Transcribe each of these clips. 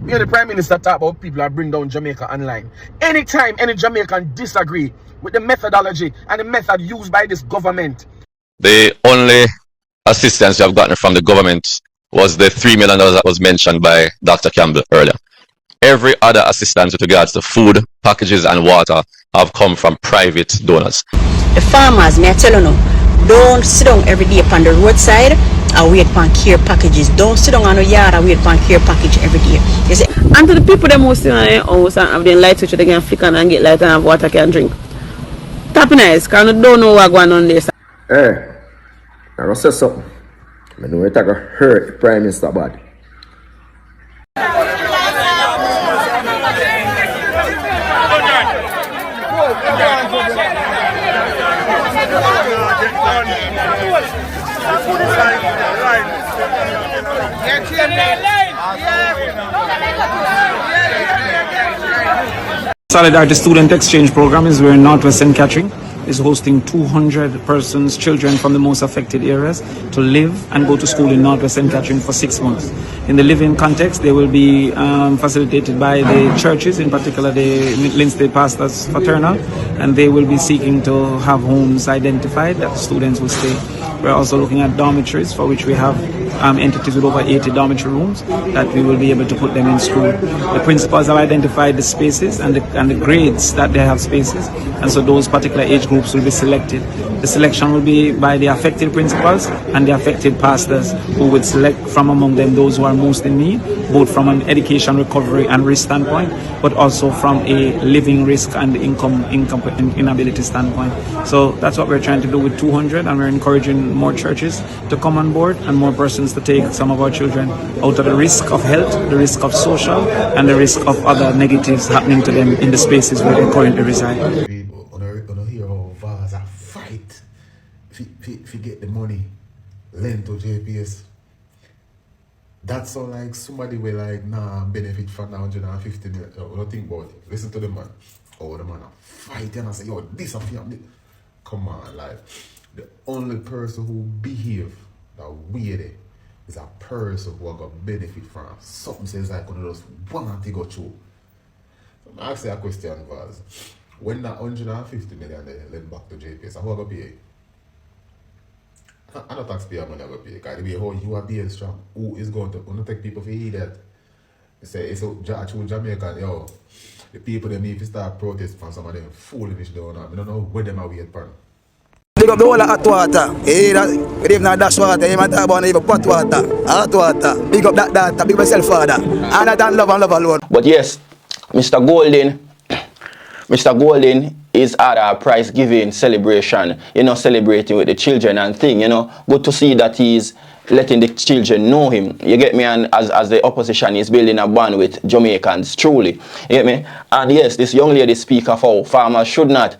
We hear the Prime Minister talk about people that bring down Jamaica online. Anytime any Jamaican disagree with the methodology and the method used by this government. The only assistance you have gotten from the government was the $3 million that was mentioned by Dr. Campbell earlier. Every other assistance with regards to food, packages and water have come from private donors. The farmers, may I tell you now, don't sit down every day upon the roadside and wait for care packages. Don't sit down on the yard and wait for care package every day. You see? And to the people that most in their house and have the light switch, they can flick on and get light and have water can drink. Tap nice, because you don't know what's going on there. Hey, I don't say something. I know it's going to hurt the Prime Minister bad. Solidarity Student Exchange Program is where Northwestern Catering is hosting 200 persons, children from the most affected areas to live and go to school in Northwestern Catering for 6 months. In the living context, they will be facilitated by the churches, in particular the Lindsay Pastors Fraternal, and they will be seeking to have homes identified that the students will stay. We're also looking at dormitories, for which we have entities with over 80 dormitory rooms that we will be able to put them in school. The principals have identified the spaces and the grades that they have spaces, and so those particular age groups will be selected. The selection will be by the affected principals and the affected pastors, who would select from among them those who are most in need, both from an education recovery and risk standpoint, but also from a living risk and income inability standpoint. So that's what we're trying to do with 200, and we're encouraging more churches to come on board and more persons to take some of our children out of the risk of health, the risk of social, and the risk of other negatives happening to them in the spaces where they currently reside. People don't hear how Vaz a fight to get the money lent to JPS. That sound like somebody will like benefit from 150 million. Don't think about it. Listen to the man. Oh, the man a fight and I say, yo, this a family. Come on, like the only person who behave that weird is a person who are gonna benefit from something says like one of those want to go through. So I ask you a question, Vaz. When that 150 million they lend back to JPS, how are you gonna pay? I don't taxpayer money I go pay. Because the way how you are being strong, who is going to take people for that? You say it's a Jamaican, yo. The people they need to start protest from some of them foolish down. I don't know where them are waiting for. Big up the whole of hot water. Hey, we even have dash water. You might talk about even pot water, hot water. Big up that data. Big up myself, father. And I don't love and love alone. But yes, Mr. Golden is at a prize giving celebration, celebrating with the children and thing, good to see that he's letting the children know him, you get me, and as the opposition is building a bond with Jamaicans, truly, you get me. And yes, this young lady speaks of how farmers should not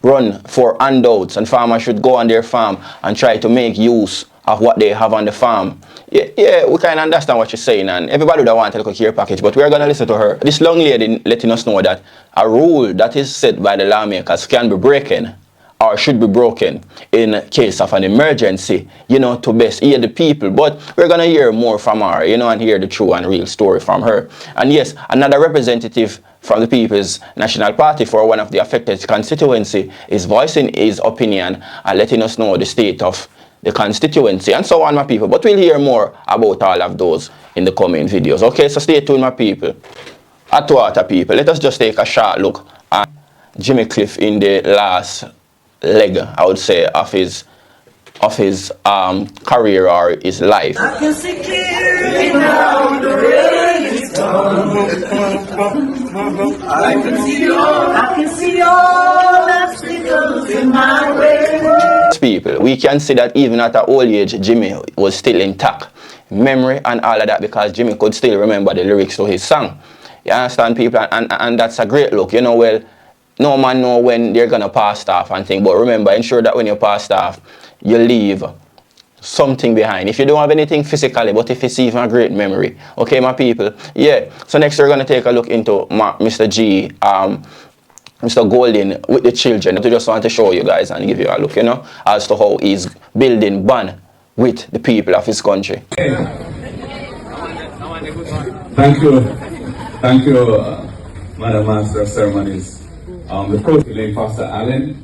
run for handouts and farmers should go on their farm and try to make use of what they have on the farm. Yeah, we can understand what she's saying, and everybody don't want to look at care package, but we're going to listen to her. This young lady letting us know that a rule that is set by the lawmakers can be broken or should be broken in case of an emergency, to best aid the people. But we're going to hear more from her, and hear the true and real story from her. And yes, another representative from the People's National Party for one of the affected constituency is voicing his opinion and letting us know the state of the constituency and so on, my people. But we'll hear more about all of those in the coming videos. Okay, so stay tuned, my people. Atwater people, let us just take a short look at Jimmy Cliff in the last leg, I would say, of his career or his life. I can see clearly now the rain is gone. I can see all obstacles in my way. People, we can see that even at an old age, Jimmy was still intact. Memory and all of that, because Jimmy could still remember the lyrics to his song. You understand, people? And that's a great look. Well, no man know when they're going to pass off and thing. But remember, ensure that when you pass off, you leave something behind. If you don't have anything physically, but if it's even a great memory. Okay, my people? Yeah. So next we're going to take a look into Mr. G, Mr. Golden with the children. I just want to show you guys and give you a look, as to how he's building bond with the people of his country. Thank you. Thank you, Madam Master of Ceremonies. The Provost, Lane Pastor Allen,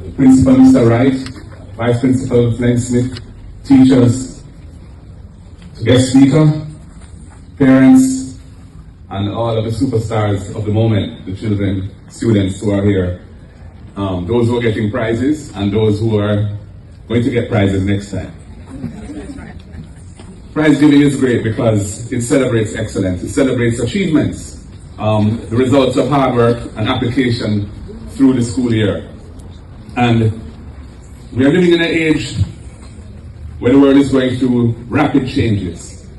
the Principal, Mr. Wright, Vice Principal, Glenn Smith, teachers, guest speaker, parents, and all of the superstars of the moment, the children, students who are here, those who are getting prizes, and those who are going to get prizes next time. Prize giving is great because it celebrates excellence, it celebrates achievements, the results of hard work and application through the school year. And we are living in an age where the world is going through rapid changes.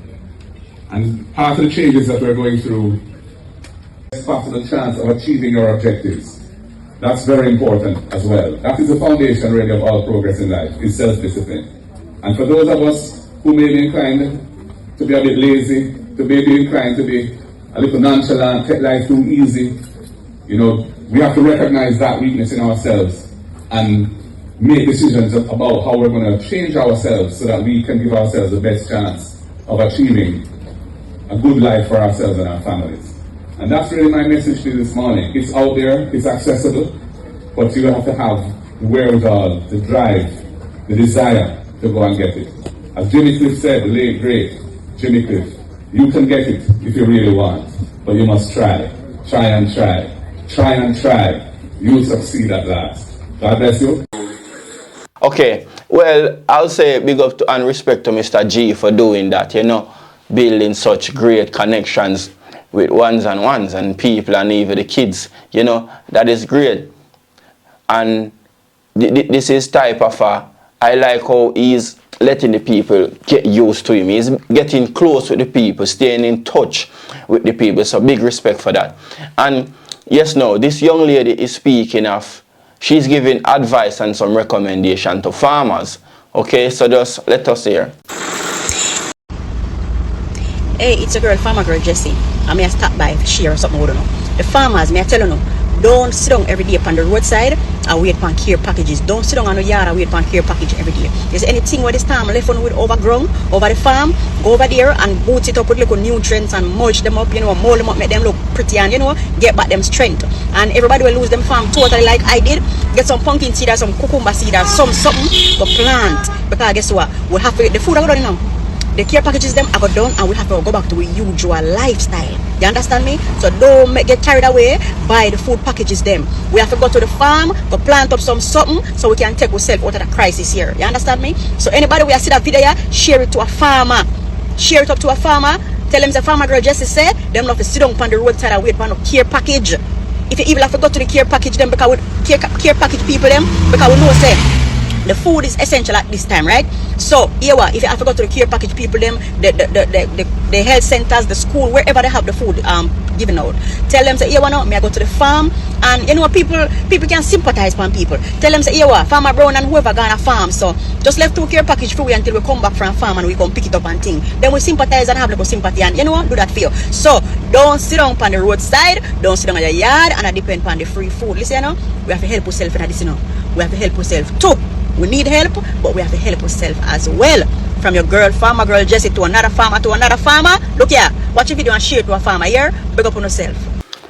And part of the changes that we're going through is possible chance of achieving our objectives. That's very important as well. That is the foundation really of all progress in life, is self-discipline. And for those of us who may be inclined to be a bit lazy, to be inclined to be a little nonchalant, take life too easy, you know, we have to recognize that weakness in ourselves and make decisions about how we're going to change ourselves so that we can give ourselves the best chance of achieving a good life for ourselves and our families. And that's really my message to you this morning. It's out there, it's accessible, but you have to have the wherewithal, the drive, the desire to go and get it. As Jimmy Cliff said, the late great Jimmy Cliff, you can get it if you really want, but you must try. Try and try. Try and try. You'll succeed at last. God bless you. Okay, well, I'll say big up to and respect to Mr. G for doing that, you know, building such great connections with ones and people and even the kids, you know, that is great. And this is type of I like how he's letting the people get used to him. He's getting close with the people, staying in touch with the people. So big respect for that. And yes, no, this young lady is speaking of, she's giving advice and some recommendation to farmers. Okay, so just let us hear. Hey, it's a girl, farmer girl Jessie. I may stop by to share something, I don't know. The farmers, may I tell you no, don't sit down every day upon the roadside and wait for care packages. Don't sit down on the yard and wait for care package every day. Is anything where this time left on with overgrown over the farm, go over there and boots it up with little nutrients and mulch them up, you know, mold them up, make them look pretty and, you know, get back them strength. And everybody will lose them farm totally like I did. Get some pumpkin seed or some cucumber seed or something to plant. Because guess what? We'll have to get the food out of it now. The care packages them are go done and we have to go back to a usual lifestyle. You understand me? So don't get carried away by the food packages them. We have to go to the farm, go plant up something so we can take ourselves out of the crisis here. You understand me? So anybody who see that video here, share it to a farmer. Share it up to a farmer. Tell them the farmer girl just said, them not to sit down on the roadside and wait for no care package. If you even have to go to the care package them because we care package people them, because we know say the food is essential at this time, right? So, here if you have to go to the care package people, them, the health centers, the school, wherever they have the food given out, tell them, say, here now, may I go to the farm, and you know, people can sympathize with people. Tell them, say, here Farmer Brown and whoever gonna farm, so just left 2 care package for we until we come back from farm and we come pick it up and thing. Then we sympathize and have little sympathy, and you know what, do that for you. So, don't sit down on the roadside, don't sit down on your yard, and depend on the free food. Listen, you know, we have to help ourselves in this, you know. We have to help ourselves too. We need help, but we have to help ourselves as well. From your girl, farmer girl Jessie, to another farmer, Look here, watch a video and share it to a farmer here. Big up on yourself.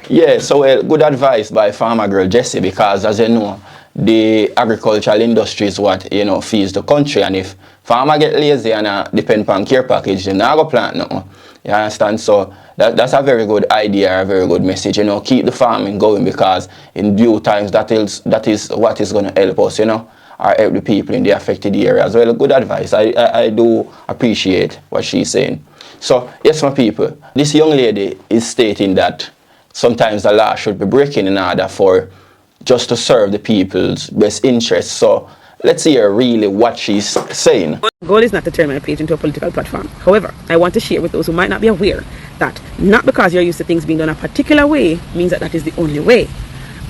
Yeah, so good advice by farmer girl Jessie, because as you know, the agricultural industry is what, you know, feeds the country. And if farmer get lazy and depend on care package, then not go plant nothing. You understand? So that's a very good idea, a very good message. You know, keep the farming going, because in due times that is what is going to help us, you know, or help the people in the affected areas. Well, good advice. I do appreciate what she's saying. So, yes, my people, this young lady is stating that sometimes the law should be breaking in order for just to serve the people's best interests. So, let's hear really what she's saying. The goal is not to turn my page into a political platform. However, I want to share with those who might not be aware that not because you're used to things being done a particular way means that that is the only way.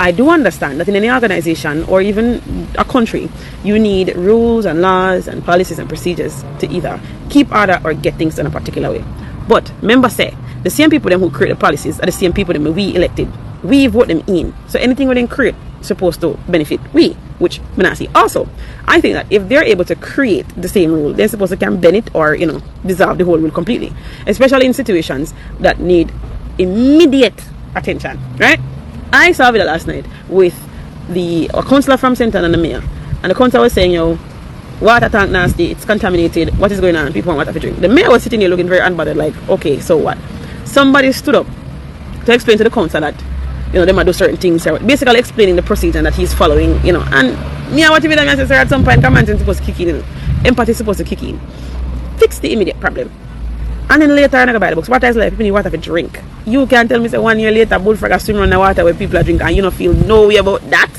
I do understand that in any organization or even a country, you need rules and laws and policies and procedures to either keep order or get things done a particular way. But remember, say, the same people them who create the policies are the same people them we elected. We vote them in. So anything we then create is supposed to benefit we, which we not see. Also, I think that if they're able to create the same rule, they're supposed to can bend it or, you know, dissolve the whole rule completely. Especially in situations that need immediate attention, right? I saw a video last night with a councillor from Central and the mayor, and the councillor was saying, yo, water tank nasty, it's contaminated, what is going on? People want water to drink. The mayor was sitting here looking very unbothered, like, okay, so what? Somebody stood up to explain to the councillor that, you know, they might do certain things, basically explaining the procedure that he's following, you know. And me, I want to be the man, sir, at some point, command sense supposed to kick in, you know. Empathy is supposed to kick in. Fix the immediate problem. And then later, I go buy the books. Water is life, people need water to drink. You can tell me, say, 1 year later, bullfrog are swimming on the water where people are drinking, and you don't feel no way about that.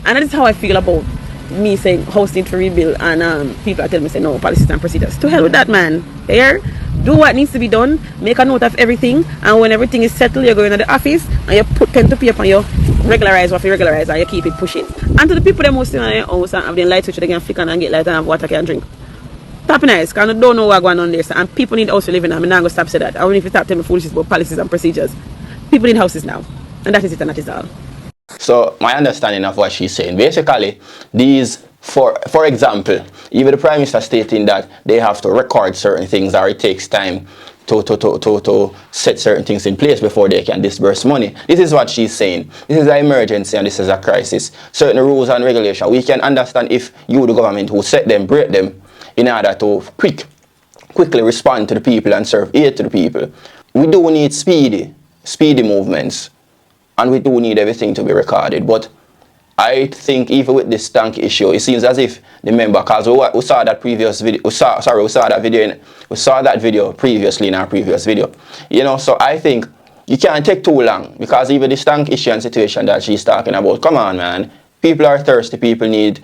And that is how I feel about me saying house need to rebuild, and people are telling me, say, no, policies and procedures. To hell with that, man. Here, do what needs to be done, make a note of everything, and when everything is settled, you go into the office and you put pen to paper and you regularize what you regularize and you keep it pushing. And to the people that most in their house and have the light switch, they can flick on and get light and have water can drink. Tap nice, because I don't know what's going on there. So, and people need house to live in. I'm not going to stop saying that. I don't know if you stop telling me foolishness about policies and procedures. People need houses now. And that is it, and that is all. So my understanding of what she's saying, basically, these, for example, even the Prime Minister stating that they have to record certain things, or it takes time to set certain things in place before they can disburse money. This is what she's saying. This is an emergency and this is a crisis. Certain rules and regulations, we can understand if you, the government, who set them, break them in order to quickly respond to the people and serve aid to the people. We do need speedy movements. And we do need everything to be recorded. But I think even with this tank issue, it seems as if the member, because we saw that previous video, we saw that video previously in our previous video. You know, so I think you can't take too long, because even this tank issue and situation that she's talking about, come on, man. People are thirsty, people need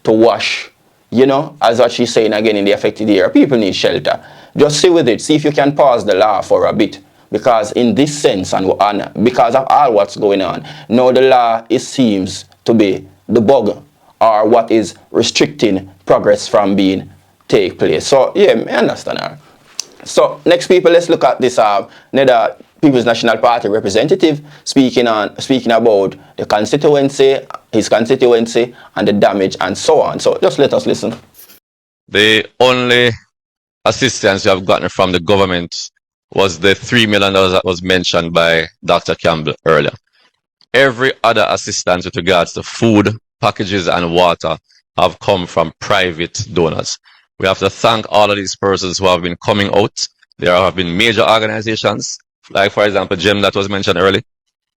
to wash, you know, as what she's saying again in the affected area. People need shelter. Just see with it, see if you can pause the law for a bit. Because in this sense, and because of all what's going on, now the law, it seems to be the bug, or what is restricting progress from being take place. So yeah, I understand her. So next, people, let's look at this another People's National Party representative speaking about the constituency, his constituency, and the damage and so on. So just let us listen. The only assistance you have gotten from the government was the $3 million that was mentioned by Dr. Campbell earlier. Every other assistance with regards to food, packages, and water have come from private donors. We have to thank all of these persons who have been coming out. There have been major organizations, like, for example, Jim that was mentioned earlier.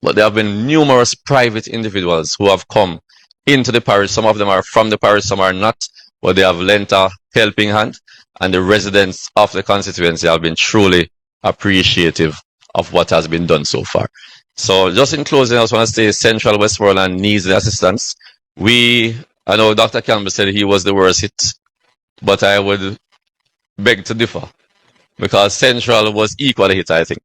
But there have been numerous private individuals who have come into the parish. Some of them are from the parish, some are not, but they have lent a helping hand. And the residents of the constituency have been truly appreciative of what has been done so far. So just in closing, I just want to say Central Westmoreland needs the assistance. I know Dr. Campbell said he was the worst hit, but I would beg to differ, because Central was equally hit, I think.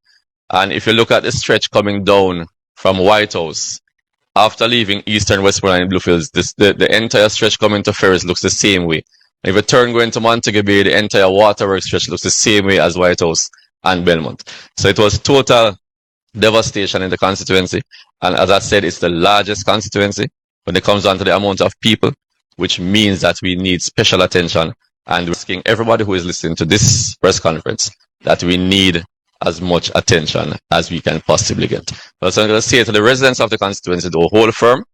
And if you look at the stretch coming down from White House, after leaving Eastern Westmoreland in Bluefields, the entire stretch coming to Ferris looks the same way. If you turn going to Montego Bay, the entire waterworks stretch looks the same way as White House and Belmont. So it was total devastation in the constituency. And as I said, it's the largest constituency when it comes down to the amount of people, which means that we need special attention. And we're asking everybody who is listening to this press conference that we need as much attention as we can possibly get. So I'm going to say to the residents of the constituency, the whole firm,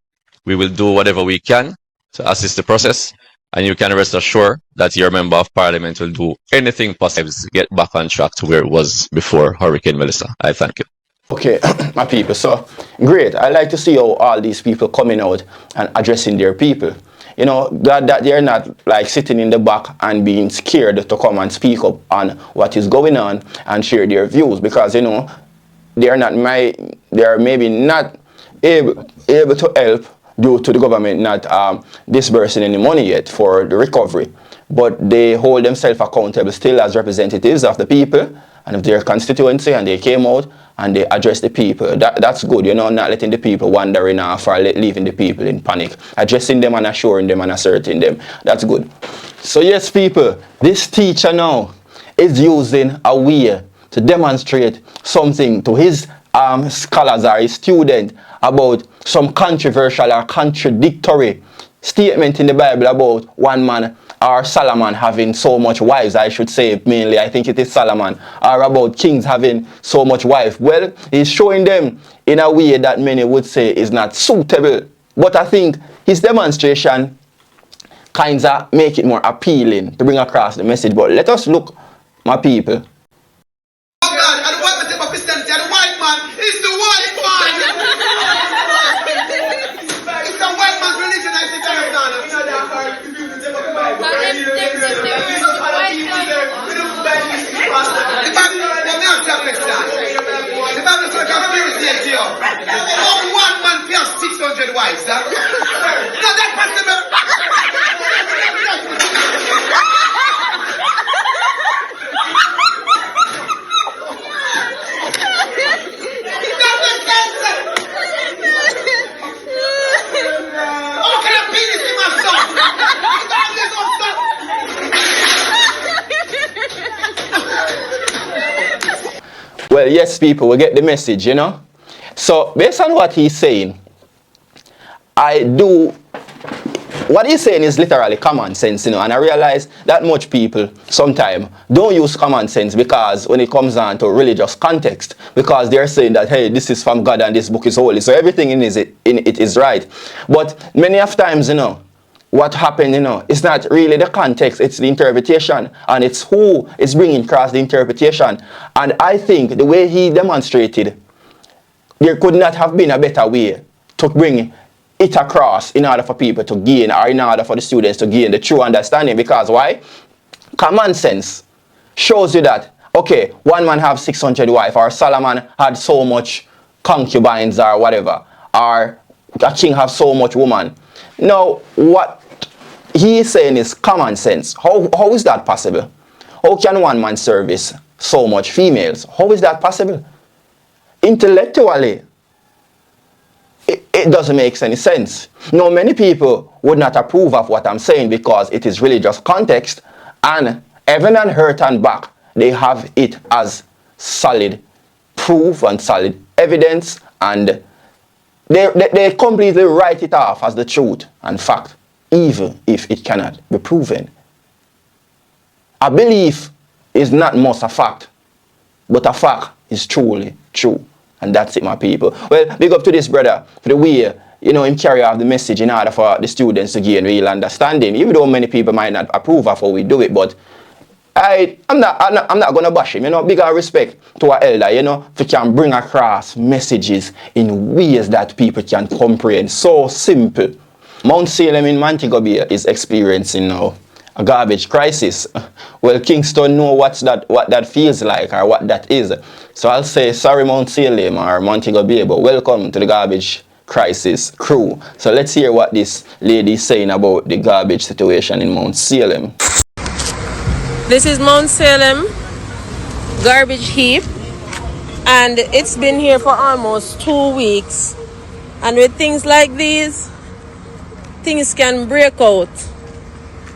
we will do whatever we can to assist the process. And you can rest assured that your member of parliament will do anything possible to get back on track to where it was before Hurricane Melissa. I thank you. Okay, my people, so great. I like to see how all these people coming out and addressing their people. You know, that they're not like sitting in the back and being scared to come and speak up on what is going on and share their views, because, you know, they are maybe not able to help due to the government not disbursing any money yet for the recovery. But they hold themselves accountable still as representatives of the people and of their constituency, and they came out and they addressed the people. That's good, you know, not letting the people wandering off or leaving the people in panic. Addressing them and assuring them and asserting them. That's good. So yes, people, this teacher now is using a way to demonstrate something to his scholars or his student about some controversial or contradictory statement in the Bible about one man or Solomon having so much wives, I should say mainly, I think it is Solomon, or about kings having so much wives. Well, he's showing them in a way that many would say is not suitable. But I think his demonstration kinds of make it more appealing to bring across the message. But let us look, my people. One man plus 600 wives, huh? Now that possible. How can I be this in my son? Well, yes, people, we get the message, you know. So, based on what he's saying, what he's saying is literally common sense, you know, and I realize that much people sometimes don't use common sense because when it comes down to religious context, because they're saying that, hey, this is from God and this book is holy, so everything in it is right. But many of times, you know, what happened, you know, it's not really the context, it's the interpretation, and it's who is bringing across the interpretation. And I think the way he demonstrated, there could not have been a better way to bring it across in order for people to gain, or in order for the students to gain the true understanding. Because why? Common sense shows you that, okay, one man have 600 wives, or Solomon had so much concubines or whatever, or a king have so much woman. Now, what he is saying is common sense. How is that possible? How can one man service so much females? How is that possible? Intellectually, it doesn't make any sense. Now, many people would not approve of what I'm saying because it is religious context, and heaven and earth and back, they have it as solid proof and solid evidence, and they completely write it off as the truth and fact, even if it cannot be proven. A belief is not most a fact, but a fact is truly true. And that's it, my people. Well, big up to this brother for the way, you know, him carry out the message in order for the students to gain real understanding. Even though many people might not approve of how we do it, but I'm not gonna bash him, you know. Bigger respect to our elder, you know, who can bring across messages in ways that people can comprehend. So simple. Mount Salem in Montego Bay is experiencing now a garbage crisis. Well, Kingston know what that feels like or what that is. So I'll say sorry Mount Salem or Montego Bay, but welcome to the garbage crisis crew. So let's hear what this lady is saying about the garbage situation in Mount Salem. This is Mount Salem garbage heap, and it's been here for almost 2 weeks. And with things like these, things can break out.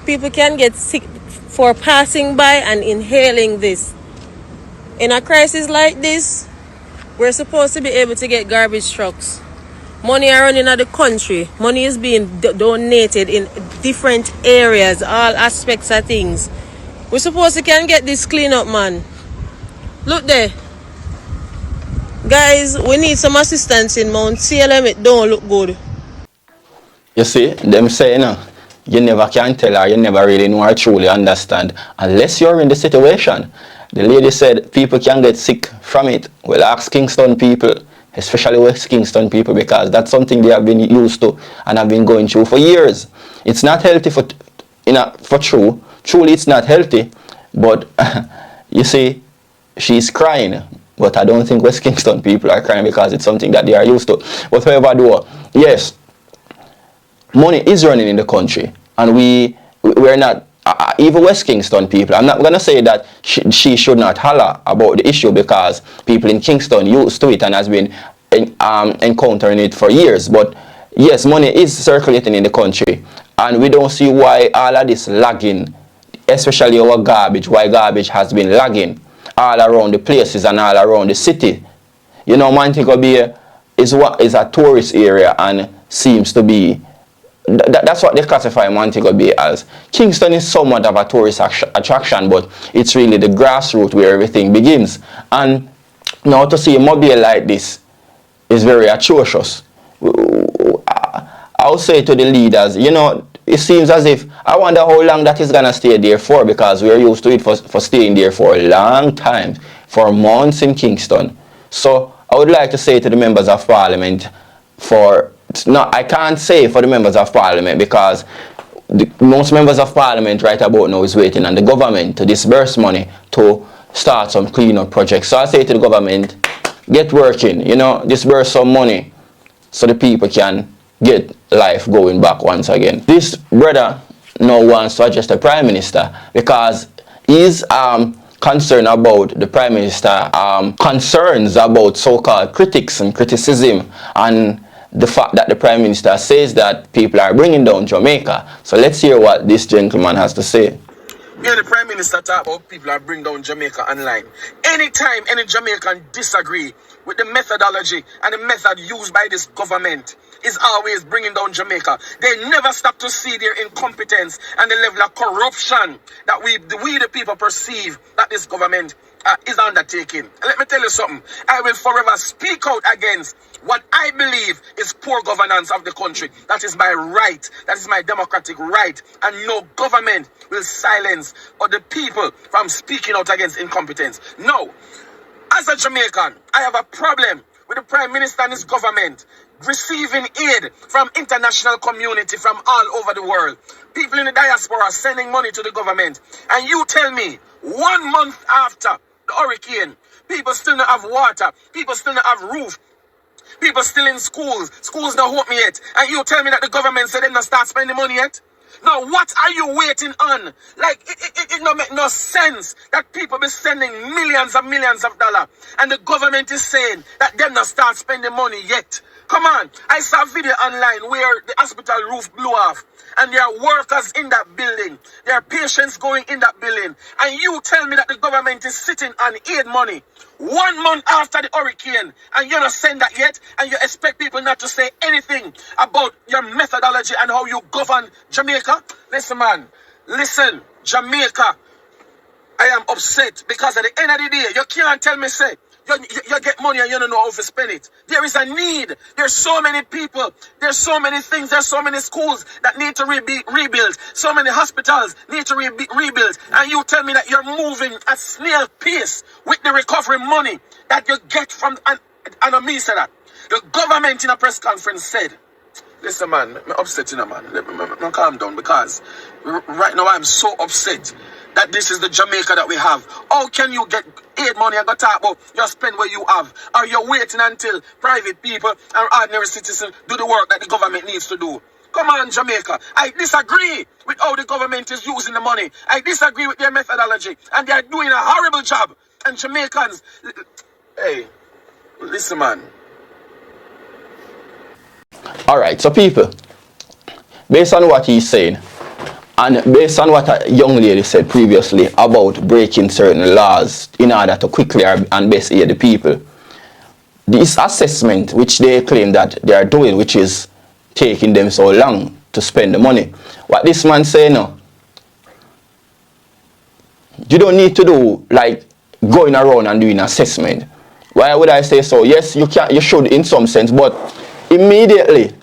People can get sick for passing by and inhaling this. In a crisis like this, we're supposed to be able to get garbage trucks. Money are running out of the country. Money is being donated in different areas, all aspects of things. We're supposed to can get this clean up, man. Look there. Guys, we need some assistance in Mount Salem. It don't look good. You see, them say, you know, you never can tell or you never really know or truly understand unless you're in the situation. The lady said people can get sick from it. Well, ask Kingston people, especially West Kingston people, because that's something they have been used to and have been going through for years. It's not healthy for true. Truly, it's not healthy. But you see, she's crying. But I don't think West Kingston people are crying because it's something that they are used to. But however, though, yes, money is running in the country, and we're not, even West Kingston people, I'm not going to say that she should not holler about the issue because people in Kingston used to it and has been encountering it for years. But yes, money is circulating in the country, and we don't see why all of this lagging, especially our garbage, why garbage has been lagging all around the places and all around the city. You know, Montego Bay is a tourist area and seems to be that's what they classify Montego Bay as. Kingston is somewhat of a tourist attraction, but it's really the grassroots where everything begins. And now to see a mobile like this is very atrocious. I'll say to the leaders, you know, it seems as if, I wonder how long that is going to stay there for, because we're used to it for staying there for a long time, for months in Kingston. So I would like to say to the members of parliament, I can't say for the members of parliament, because most members of parliament right about now is waiting on the government to disburse money to start some cleanup projects. So I say to the government, get working, you know, disburse some money so the people can get life going back once again. This brother now wants to address the Prime Minister because he's concerned about the Prime Minister concerns about so-called critics and criticism, and the fact that the Prime Minister says that people are bringing down Jamaica. So let's hear what this gentleman has to say. Yeah, the Prime Minister talk about people that bring down Jamaica online. Anytime any Jamaican disagree with the methodology and the method used by this government, is always bringing down Jamaica. They never stop to see their incompetence and the level of corruption that we the people perceive that this government is undertaking. And let me tell you something. I will forever speak out against what I believe is poor governance of the country. That is my right. That is my democratic right. And no government will silence the people from speaking out against incompetence. No. As a Jamaican, I have a problem with the Prime Minister and his government receiving aid from international community from all over the world. People in the diaspora sending money to the government. And you tell me, 1 month after the hurricane, people still don't have water, people still don't have roof, people still in schools don't hope me yet. And you tell me that the government said they don't start spending money yet? Now, what are you waiting on? Like, it don't make no sense that people be sending millions and millions of dollars and the government is saying that them not start spending money yet. Come on, I saw a video online where the hospital roof blew off and there are workers in that building. There are patients going in that building. And you tell me that the government is sitting on aid money 1 month after the hurricane and you're not saying that yet, and you expect people not to say anything about your methodology and how you govern Jamaica? Listen, man. Listen, Jamaica, I am upset because at the end of the day, you can't tell me, say, you get money and you don't know how to spend it. There is a need. There's so many people. There's so many things. There's so many schools that need to rebuild. So many hospitals need to rebuild. And you tell me that you're moving at snail pace with the recovery money that you get from, and me said that. The government in a press conference said, listen, man, I'm upset, man. Let me calm down, because right now I'm so upset that this is the Jamaica that we have. How can you get aid money and go talk about you spend what you have? Are you waiting until private people and ordinary citizens do the work that the government needs to do? Come on, Jamaica. I disagree with how the government is using the money. I disagree with their methodology. And they are doing a horrible job. And Jamaicans, hey, listen, man. All right, so people, based on what he's saying, and based on what a young lady said previously about breaking certain laws in order to quickly and best aid the people, this assessment which they claim that they are doing, which is taking them so long to spend the money, what this man say now, you don't need to do like going around and doing assessment. Why would I say so? Yes, you should in some sense, but immediately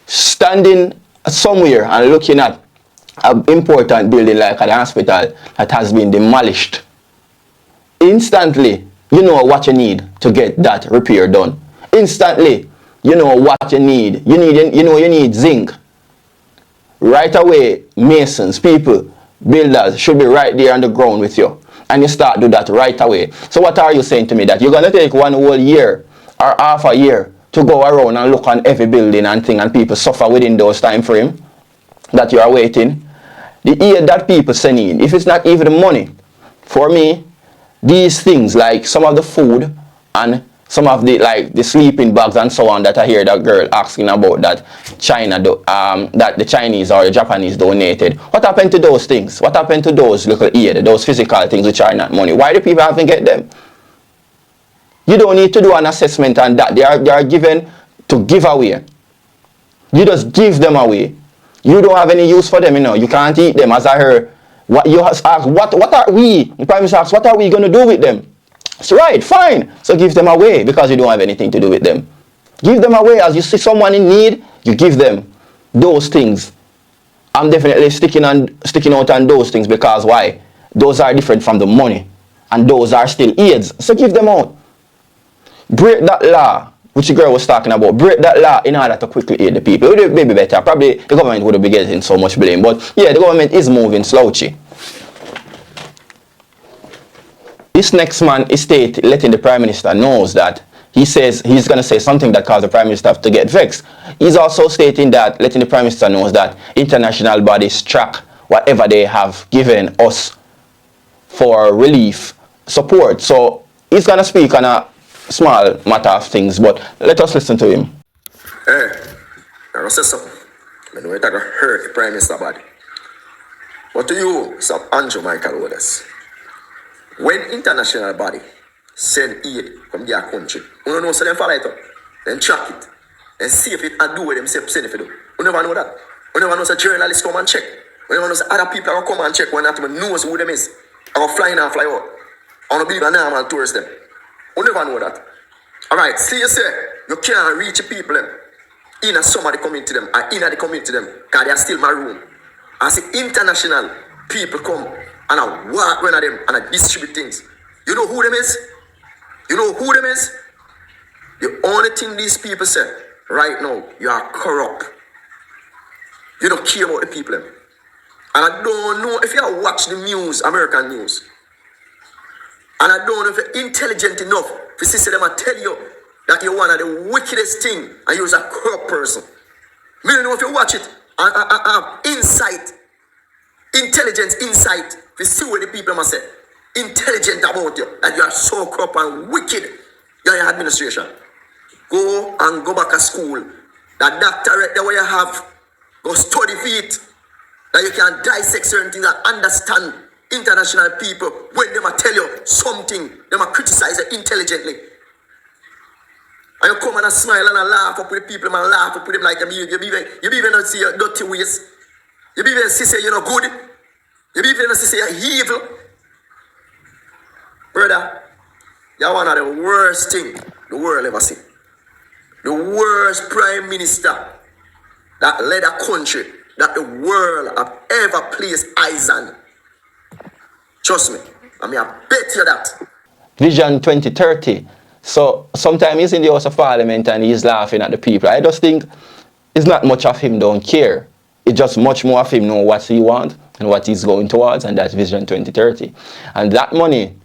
standing somewhere and looking at an important building like an hospital that has been demolished, instantly you know what you need to get that repair done. Instantly you know what you need. You need zinc. Right away, masons, people, builders should be right there on the ground with you, and you start do that right away. So what are you saying to me? That you're going to take 1 whole year or half a year to go around and look on every building and thing, and people suffer within those time frame that you are waiting? The aid that people send in, if it's not even the money, for me, these things like some of the food and some of the the sleeping bags and so on that I hear that girl asking about that that the Chinese or the Japanese donated. What happened to those things? What happened to those little aid, those physical things which are not money? Why do people have to get them? You don't need to do an assessment on that. They are given to give away. You just give them away. You don't have any use for them, you know. You can't eat them. As I heard, what you ask, what are we? The Prime Minister asks, what are we going to do with them? It's right, fine. So give them away because you don't have anything to do with them. Give them away. As you see someone in need, you give them those things. I'm definitely sticking out on those things because why? Those are different from the money. And those are still aids. So give them out. Break that law, which the girl was talking about. Break that law in order to quickly aid the people. It would be better. Probably the government would be getting so much blame. But yeah, the government is moving slouchy. This next man is letting the Prime Minister knows that he says he's going to say something that caused the Prime Minister to get vexed. He's also stating that, letting the Prime Minister knows that international bodies track whatever they have given us for relief support. So he's going to speak on a small matter of things, but let us listen to him. Hey, I say something. I know it's going to hurt the Prime Minister body. But to you, Sir Andrew Michael Holness, when international body send aid from their country, you don't know so them follow it up, then track it, and see if it and do what them send it for do. You never know that. You never know so journalists come and check. You never know so other people are going to come and check when that man knows who them is. I go fly in and fly out. I don't believe a normal tourist them. You never know that. Alright, see you say you can't reach the people them in some of the community them or in the community them because they are still maroon. I see international people come and I walk around them and I distribute things. You know who them is? You know who them is? The only thing these people say right now, you are corrupt. You don't care about the people them. And I don't know if you watch the news, American news. And I don't know if you're intelligent enough to see them and tell you that you're one of the wickedest thing and you're a corrupt person. I don't know if you watch it and have insight, intelligence, insight to see what the people must say. Intelligent about you, that you are so corrupt and wicked in your administration. Go and go back to school. That doctorate that way you have, go study for it. That you can dissect certain things and understand international people when they might tell you something, they might criticize you intelligently. And you come and smile and laugh up with the people and laugh up with them like you even not see your dirty ways. You even see you're not good. You even see you're evil. Brother, you're one of the worst things the world ever seen. The worst prime minister that led a country that the world have ever placed eyes on. Trust me, I mean, I bet you that. Vision 2030. So sometimes he's in the House of Parliament and he's laughing at the people. I just think it's not much of him don't care. It's just much more of him know what he wants and what he's going towards, and that's Vision 2030. And that money,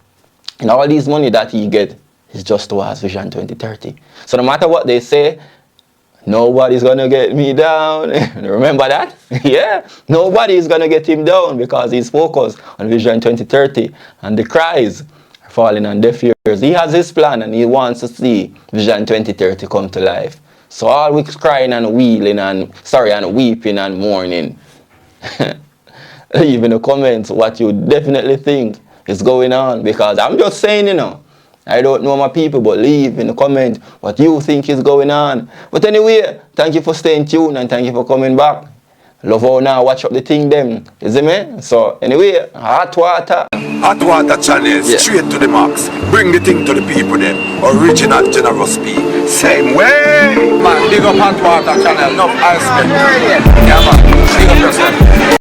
and all these money that he get, is just towards Vision 2030. So no matter what they say, nobody's gonna get me down. Remember that? Yeah, nobody's gonna get him down because he's focused on Vision 2030, and the cries are falling on deaf ears. He has his plan and he wants to see Vision 2030 come to life. So all we're crying and wheeling and weeping and mourning. Leave in the comments what you definitely think is going on, because I'm just saying, you know, I don't know my people, but leave in the comment what you think is going on. But anyway, thank you for staying tuned and thank you for coming back. Love how now watch up the thing them. You see me? So anyway, hot water. Hot water channel, straight to the max. Bring the thing to the people then. Original generous speed. Same way. Man, big up hot water channel, enough ice cream. Yeah man, big up yourself.